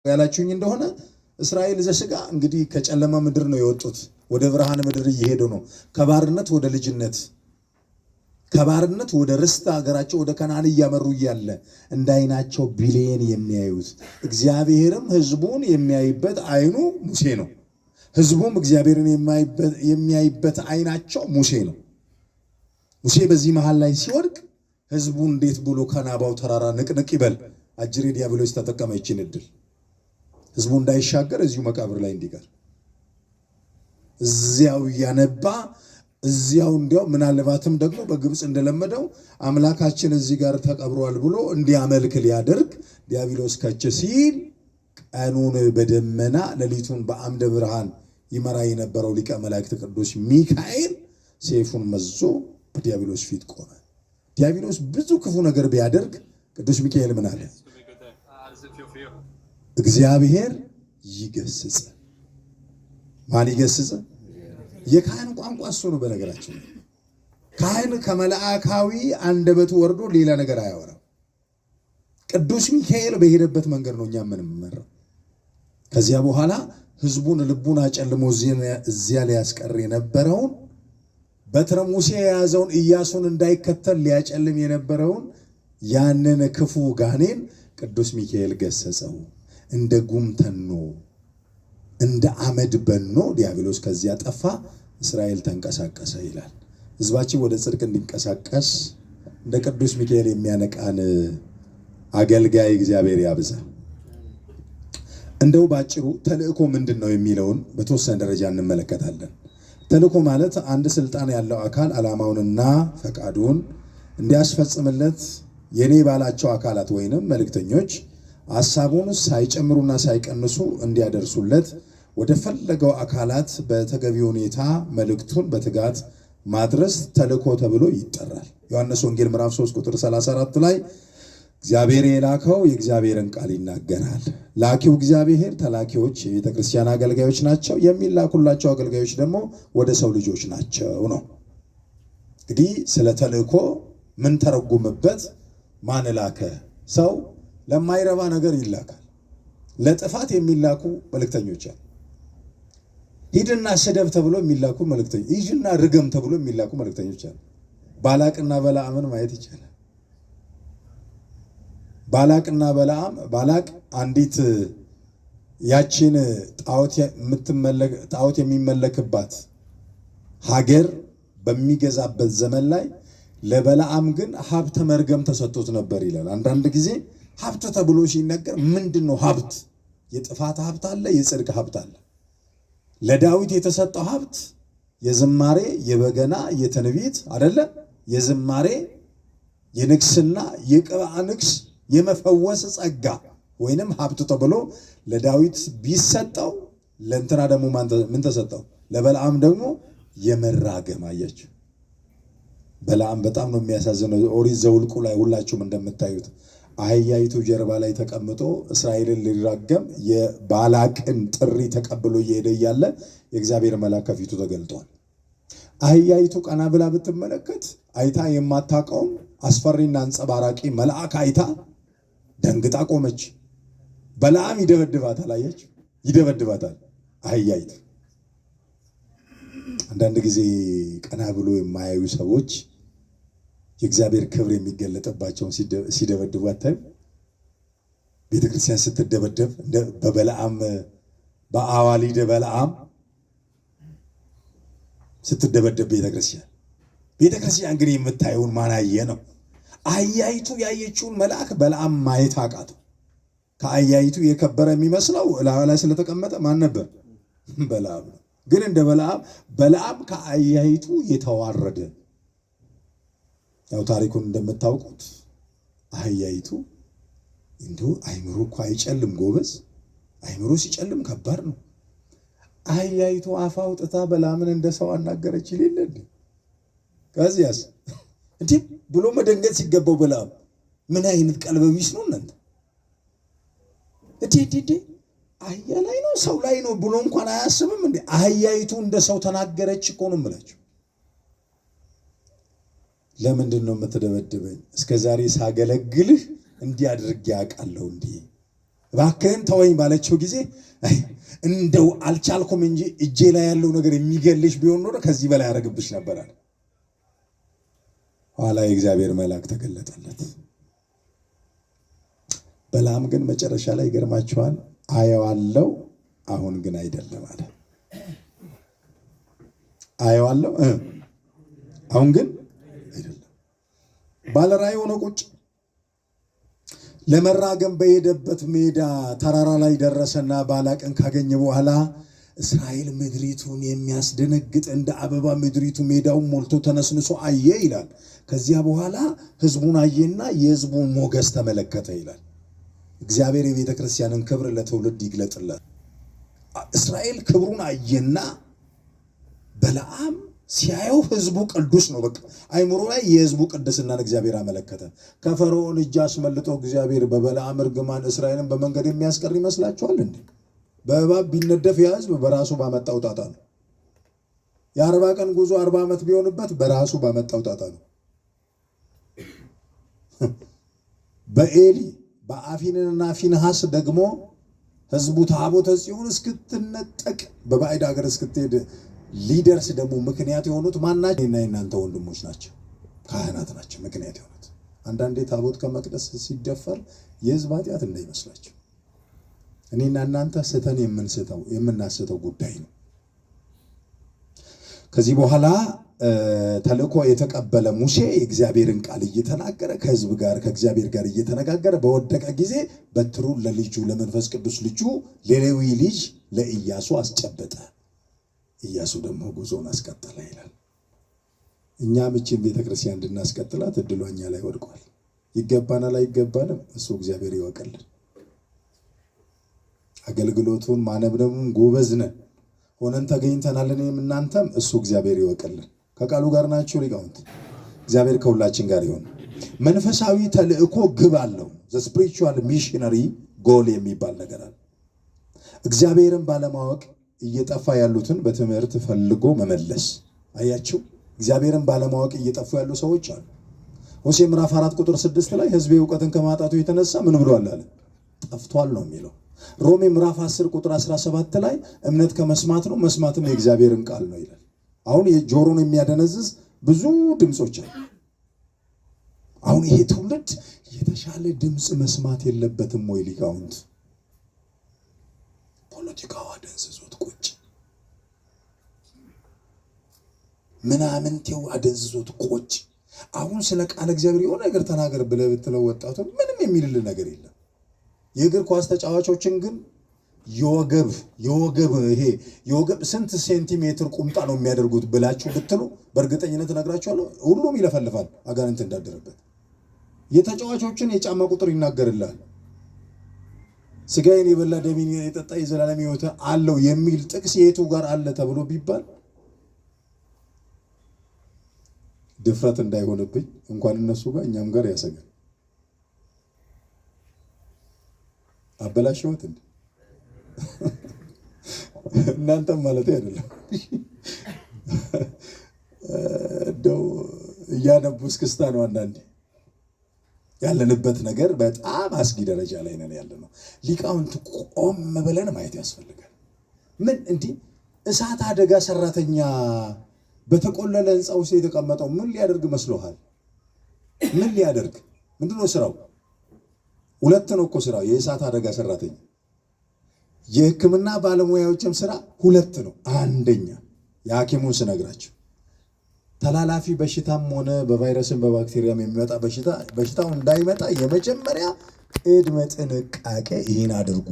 ያላችሁኝ እንደሆነ እስራኤል ዘሥጋ እንግዲህ ከጨለማ ምድር ነው የወጡት፣ ወደ ብርሃን ምድር እየሄዱ ነው። ከባርነት ወደ ልጅነት፣ ከባርነት ወደ ርስት ሀገራቸው ወደ ከነዓን እያመሩ እያለ እንዳይናቸው ቢሌን የሚያዩት እግዚአብሔርም ሕዝቡን የሚያይበት አይኑ ሙሴ ነው። ሕዝቡም እግዚአብሔርን የሚያይበት አይናቸው ሙሴ ነው። ሙሴ በዚህ መሃል ላይ ሲወድቅ ሕዝቡ እንዴት ብሎ ከናባው ተራራ ንቅንቅ ይበል? አጅሬ ዲያብሎስ ተጠቀመ ይችን እድል። ሕዝቡ እንዳይሻገር እዚሁ መቃብር ላይ እንዲቀር እዚያው ያነባ እዚያው እንዲያው ምናልባትም ደግሞ በግብፅ እንደለመደው አምላካችን እዚህ ጋር ተቀብሯል ብሎ እንዲያመልክ ሊያደርግ ዲያብሎስ ከች ሲል ቀኑን በደመና ሌሊቱን በአምደ ብርሃን ይመራ የነበረው ሊቀ መላእክት ቅዱስ ሚካኤል ሰይፉን መዞ በዲያብሎስ ፊት ቆመ። ዲያብሎስ ብዙ ክፉ ነገር ቢያደርግ ቅዱስ ሚካኤል ምን አለ? እግዚአብሔር ይገስጽ። ማን ይገስጽ? የካህን ቋንቋ እሱ ነው። በነገራችን ካህን ከመላእካዊ አንደበቱ ወርዶ ሌላ ነገር አያወራም። ቅዱስ ሚካኤል በሄደበት መንገድ ነው እኛ የምንመራው። ከዚያ በኋላ ሕዝቡን ልቡን አጨልሞ እዚያ ሊያስቀር የነበረውን በትረ ሙሴ የያዘውን ኢያሱን እንዳይከተል ሊያጨልም የነበረውን ያንን ክፉ ጋኔን ቅዱስ ሚካኤል ገሰጸው። እንደ ጉም ተኖ እንደ አመድ በኖ ዲያብሎስ ከዚያ ጠፋ፣ እስራኤል ተንቀሳቀሰ ይላል። ሕዝባችን ወደ ጽድቅ እንዲንቀሳቀስ እንደ ቅዱስ ሚካኤል የሚያነቃን አገልጋይ እግዚአብሔር ያብዛ። እንደው ባጭሩ ተልእኮ ምንድን ነው የሚለውን በተወሰነ ደረጃ እንመለከታለን። ተልእኮ ማለት አንድ ስልጣን ያለው አካል ዓላማውንና ፈቃዱን እንዲያስፈጽምለት የኔ ባላቸው አካላት ወይንም መልእክተኞች ሐሳቡን ሳይጨምሩና ሳይቀንሱ እንዲያደርሱለት ወደ ፈለገው አካላት በተገቢ ሁኔታ መልእክቱን በትጋት ማድረስ ተልእኮ ተብሎ ይጠራል። ዮሐንስ ወንጌል ምዕራፍ 3 ቁጥር 34 ላይ እግዚአብሔር የላከው የእግዚአብሔርን ቃል ይናገራል። ላኪው እግዚአብሔር፣ ተላኪዎች የቤተ ክርስቲያን አገልጋዮች ናቸው። የሚላኩላቸው አገልጋዮች ደግሞ ወደ ሰው ልጆች ናቸው ነው። እንግዲህ ስለ ተልእኮ ምን ተረጉምበት? ማን ላከ? ሰው ለማይረባ ነገር ይላካል። ለጥፋት የሚላኩ መልእክተኞች አሉ። ሂድና ስደብ ተብሎ የሚላኩ መልእክተኞች፣ ሂድና ርገም ተብሎ የሚላኩ መልእክተኞች አሉ። ባላቅና በለዓምን ማየት ይቻላል። ባላቅና በለዓም፣ ባላቅ አንዲት ያቺን ጣዖት የሚመለክባት ሀገር በሚገዛበት ዘመን ላይ ለበለዓም ግን ሀብተ መርገም ተሰጥቶት ነበር ይላል። አንዳንድ ጊዜ ሀብት ተብሎ ሲነገር ምንድን ነው ሀብት? የጥፋት ሀብት አለ፣ የጽድቅ ሀብት አለ። ለዳዊት የተሰጠው ሀብት የዝማሬ የበገና የትንቢት አይደለ? የዝማሬ የንግስና የቅብአ ንግስ የመፈወስ ጸጋ ወይንም ሀብት ተብሎ ለዳዊት ቢሰጠው ለእንትና ደግሞ ምን ተሰጠው? ለበለዓም ደግሞ የመራገም። አያችሁ፣ በለዓም በጣም ነው የሚያሳዝነው። ኦሪት ዘኍልቍ ላይ ሁላችሁም እንደምታዩት አህያይቱ ጀርባ ላይ ተቀምጦ እስራኤልን ሊራገም የባላቅን ጥሪ ተቀብሎ እየሄደ እያለ የእግዚአብሔር መልአክ ከፊቱ ተገልጧል። አህያይቱ ቀና ብላ ብትመለከት አይታ የማታውቀውም አስፈሪና አንጸባራቂ መልአክ አይታ ደንግጣ ቆመች። በለዓም ይደበድባታል። አያችሁ፣ ይደበድባታል አህያይቱ። አንዳንድ ጊዜ ቀና ብሎ የማያዩ ሰዎች የእግዚአብሔር ክብር የሚገለጥባቸውን ሲደበድቡ አታዩ? ቤተክርስቲያን ስትደበደብ በበለዓም በአዋሊደ በለዓም ስትደበደብ ቤተክርስቲያን ግን የምታየውን ማናየ ነው። አህያይቱ ያየችውን መልአክ በለዓም ማየት አቃተው። ከአህያይቱ የከበረ የሚመስለው ላይ ስለተቀመጠ ማን ነበር? በለዓም ነው። ግን እንደ በለዓም ከአህያይቱ የተዋረደ። ያው ታሪኩን እንደምታውቁት አህያይቱ እንዲሁ አይምሮ እኮ አይጨልም ጎበዝ። አይምሮ ሲጨልም ከባድ ነው። አህያይቱ አፍ አውጥታ በለዓምን እንደ ሰው አናገረች ይልል እንዴ? ከዚያስ እንዴ ብሎ መደንገጥ ሲገባው በለዓም ምን አይነት ቀልበቢስ ነው እናንተ? እንዴ አህያ ላይ ነው ሰው ላይ ነው ብሎ እንኳን አያስብም እንዴ? አህያይቱ እንደ ሰው ተናገረች እኮ ነው የምላችሁ። ለምንድን ነው የምትደበድበኝ? እስከ ዛሬ ሳገለግልህ እንዲህ አድርጌ አውቃለሁ እንዴ? እባክህን ተወኝ ባለችው ጊዜ እንደው አልቻልኩም እንጂ እጄ ላይ ያለው ነገር የሚገልሽ ቢሆን ኖሮ ከዚህ በላይ ያደርግብሽ ነበር አለ። ኋላ የእግዚአብሔር መልአክ ተገለጠለት። በለዓም ግን መጨረሻ ላይ ይገርማችኋል፣ አየዋለሁ አሁን ግን አይደለም አለ። አየዋለሁ አሁን ግን አይደለም። ባለራዕይ ሆኖ ቁጭ ለመራገም በሄደበት ሜዳ ተራራ ላይ ደረሰና ባላቅን ካገኘ በኋላ እስራኤል ምድሪቱን የሚያስደነግጥ እንደ አበባ ምድሪቱ ሜዳውን ሞልቶ ተነስንሶ አየ ይላል። ከዚያ በኋላ ህዝቡን አየና የህዝቡን ሞገስ ተመለከተ ይላል። እግዚአብሔር የቤተ ክርስቲያንን ክብር ለትውልድ ይግለጥላት። እስራኤል ክብሩን አየና በለዓም ሲያየው ህዝቡ ቅዱስ ነው። በቃ አይምሮ ላይ የህዝቡ ቅድስናን እግዚአብሔር አመለከተ። ከፈርዖን እጅ አስመልጦ እግዚአብሔር በበለዓም እርግማን እስራኤልን በመንገድ የሚያስቀር ይመስላችኋል እንዴ? በእባብ ቢነደፍ ያ ህዝብ በራሱ ባመጣው ጣጣ ነው። የ40 ቀን ጉዞ 40 ዓመት ቢሆንበት በራሱ ባመጣው ጣጣ ነው። በኤሊ በአፊንና ፊንሐስ ደግሞ ህዝቡ ታቦተ ጽዮን እስክትነጠቅ በባዕድ ሀገር እስክትሄድ ሊደርስ ደግሞ ምክንያት የሆኑት ማናቸው? እና የእናንተ ወንድሞች ናቸው፣ ካህናት ናቸው ምክንያት የሆኑት። አንዳንዴ ታቦት ከመቅደስ ሲደፈር የህዝብ ኃጢአት እንዳይመስላቸው፣ እኔና እናንተ ስተን የምናስተው ጉዳይ ነው። ከዚህ በኋላ ተልእኮ የተቀበለ ሙሴ የእግዚአብሔርን ቃል እየተናገረ ከህዝብ ጋር ከእግዚአብሔር ጋር እየተነጋገረ በወደቀ ጊዜ በትሩን ለልጁ ለመንፈስ ቅዱስ ልጁ ለሌዊ ልጅ ለኢያሱ አስጨበጠ። ኢያሱ ደግሞ ጉዞን አስቀጠለ ይላል። እኛም እቺን ቤተክርስቲያን እንድናስቀጥላት እድሏ እኛ ላይ ወድቋል። ይገባናል አይገባንም? እሱ እግዚአብሔር ይወቅልን። አገልግሎቱን ማነብነቡን ጎበዝ ነን ሆነን ተገኝተናል። እኔም እናንተም እሱ እግዚአብሔር ይወቅልን። ከቃሉ ጋር ናችሁ ሊቃውንት? እግዚአብሔር ከሁላችን ጋር ይሁን። መንፈሳዊ ተልእኮ ግብ አለው። ዘ ስፒሪቹዋል ሚሽነሪ ጎል የሚባል ነገር አለ። እግዚአብሔርን ባለማወቅ እየጠፋ ያሉትን በትምህርት ፈልጎ መመለስ። አያችሁ፣ እግዚአብሔርን ባለማወቅ እየጠፉ ያሉ ሰዎች አሉ። ሆሴዕ ምዕራፍ 4 ቁጥር 6 ላይ ሕዝቤ እውቀትን ከማጣቱ የተነሳ ምን ብሏል አለ? ጠፍቷል ነው የሚለው። ሮሜ ምዕራፍ 10 ቁጥር 17 ላይ እምነት ከመስማት ነው፣ መስማትም የእግዚአብሔርን ቃል ነው ይላል። አሁን የጆሮን የሚያደነዝዝ ብዙ ድምጾች አሉ። አሁን ይሄ ትውልድ የተሻለ ድምፅ መስማት የለበትም ወይ ሊቃውንት? ፖለቲካው አደንዝዞት ቁጭ፣ ምናምንቴው አደንዝዞት ቁጭ። አሁን ስለ ቃል እግዚአብሔር የሆነ ነገር ተናገር ብለህ ብትለው ወጣቱ ምንም የሚልል ነገር የለም። የእግር ኳስ ተጫዋቾችን ግን የወገብ ስንት ሴንቲሜትር ቁምጣ ነው የሚያደርጉት ብላችሁ ብትሉ በእርግጠኝነት እነግራችኋለሁ ሁሉም ይለፈልፋል፣ አጋንንት እንዳደረበት። የተጫዋቾችን የጫማ ቁጥር ይናገርልሃል። ስጋዬን የበላ ደሜን የጠጣ የዘላለም ሕይወት አለው የሚል ጥቅስ የቱ ጋር አለ ተብሎ ቢባል ድፍረት እንዳይሆንብኝ እንኳን እነሱ ጋር እኛም ጋር ያሰጋል። አበላሽወት እንዴ? እናንተም ማለት አይደለም። እንደው እያነቡ እስክስታ ነው። አንዳንዴ ያለንበት ነገር በጣም አስጊ ደረጃ ላይ ነን ያለነው። ሊቃውንት ቆም ብለን ማየት ያስፈልጋል። ምን እንዲህ እሳት አደጋ ሰራተኛ በተቆለለ ህንፃ ውስጥ የተቀመጠው ምን ሊያደርግ መስሎሃል? ምን ሊያደርግ? ምንድነው ስራው? ሁለት ነው እኮ ስራው። የእሳት አደጋ ሰራተኛ የሕክምና ባለሙያዎችም ስራ ሁለት ነው። አንደኛ የሐኪሙን ስነግራችሁ ተላላፊ በሽታም ሆነ በቫይረስም በባክቴሪያም የሚመጣ በሽታው እንዳይመጣ የመጀመሪያ ቅድመ ጥንቃቄ ይህን አድርጉ።